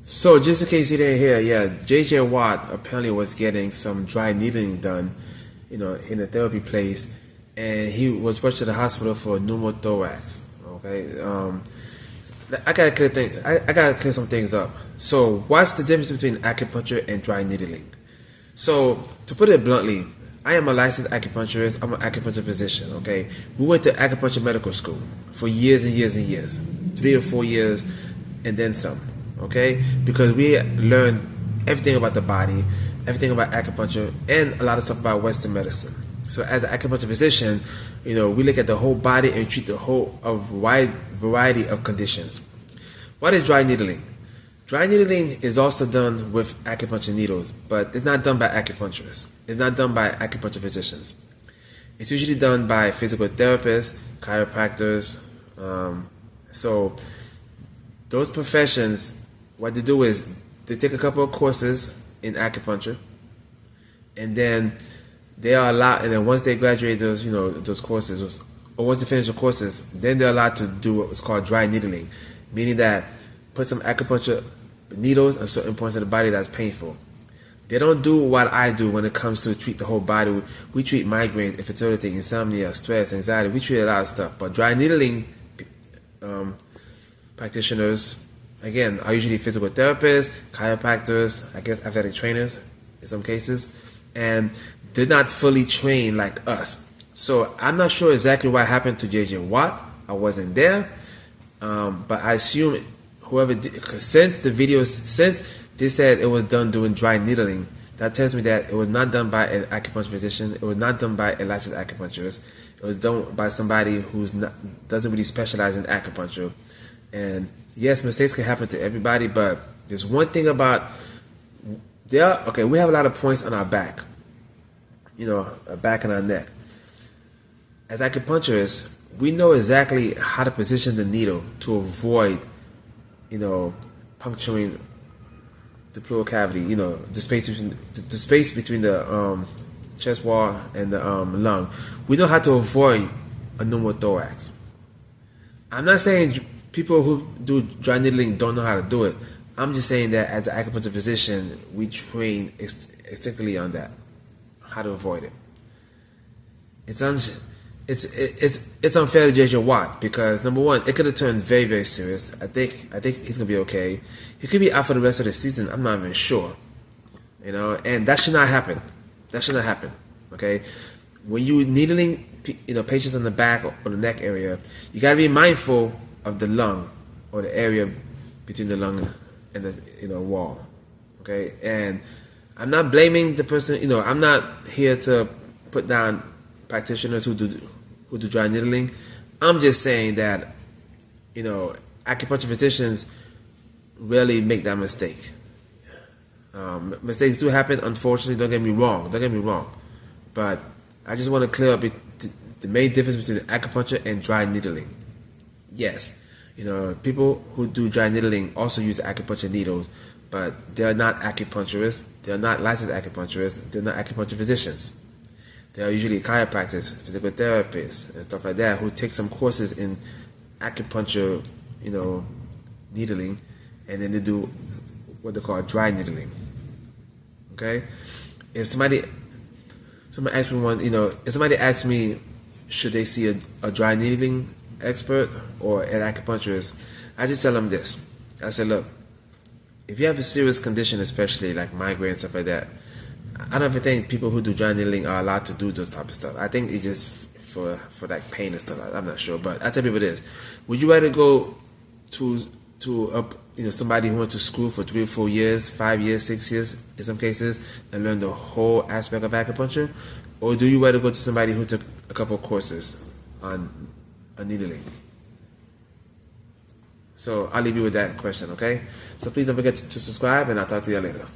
So just in case you didn't hear, yeah, JJ Watt apparently was getting some dry needling done, in a therapy place, and he was rushed to the hospital for pneumothorax. Okay, I gotta clear some things up. So what's the difference between acupuncture and dry needling? So to put it bluntly, I am a licensed acupuncturist. I'm an acupuncture physician. Okay, we went to acupuncture medical school for years and years and years, 3 or 4 years, and then some. Okay, because we learned everything about the body, everything about acupuncture, and a lot of stuff about Western medicine. So as an acupuncture physician, we look at the whole body and treat the whole of wide variety of conditions. What is dry needling? Dry needling is also done with acupuncture needles, but it's not done by acupuncturists. It's not done by acupuncture physicians. It's usually done by physical therapists, chiropractors. So those professions, what they do is they take a couple of courses in acupuncture, and then they are allowed. And then once they graduate those courses, or once they finish the courses, then they're allowed to do what's called dry needling, meaning that put some acupuncture needles at certain points of the body that's painful. They don't do what I do when it comes to treat the whole body. We treat migraines, infertility, insomnia, stress, anxiety. We treat a lot of stuff. But dry needling practitioners, again, are usually physical therapists, chiropractors, I guess athletic trainers in some cases, and they're not fully trained like us. So I'm not sure exactly what happened to JJ Watt. I wasn't there, but I assume whoever did, since they said it was done doing dry needling, that tells me that it was not done by an acupuncture physician. It was not done by a licensed acupuncturist. It was done by somebody doesn't really specialize in acupuncture. And yes, mistakes can happen to everybody, but there's one thing about we have a lot of points on our back, our back and our neck. As acupuncturists, we know exactly how to position the needle to avoid, puncturing the pleural cavity, the space between the chest wall and the lung. We know how to avoid a pneumothorax. I'm not saying people who do dry needling don't know how to do it. I'm just saying that as an acupuncture physician, we train extensively on that, how to avoid it. It's unfair to JJ Watt because number one, it could have turned very, very serious. I think he's gonna be okay. He could be out for the rest of the season. I'm not even sure, and that should not happen. That should not happen. Okay, when you needling, patients on the back or the neck area, you gotta be mindful of the lung or the area between the lung and the wall. Okay, and I'm not blaming the person. I'm not here to put down practitioners who do dry needling. I'm just saying that acupuncture physicians rarely make that mistake. Mistakes do happen, unfortunately. Don't get me wrong, but I just want to clear up the main difference between acupuncture and dry needling. Yes, people who do dry needling also use acupuncture needles, but they're not acupuncturists. They're not licensed acupuncturists. They're not acupuncture physicians. They are usually chiropractors, physical therapists, and stuff like that who take some courses in acupuncture, needling, and then they do what they call dry needling. Okay? If somebody asks me if somebody asks me, should they see a dry needling expert or an acupuncturist, I just tell them this. I say, look, if you have a serious condition, especially like migraine and stuff like that, I don't even think people who do dry needling are allowed to do those type of stuff. I think it's just for like pain and stuff. I'm not sure, but I tell people this: would you rather go to somebody who went to school for 3 or 4 years, 5 years, 6 years in some cases, and learn the whole aspect of acupuncture, or do you rather go to somebody who took a couple of courses on needling? So I'll leave you with that question, okay? So please don't forget to subscribe, and I'll talk to you later.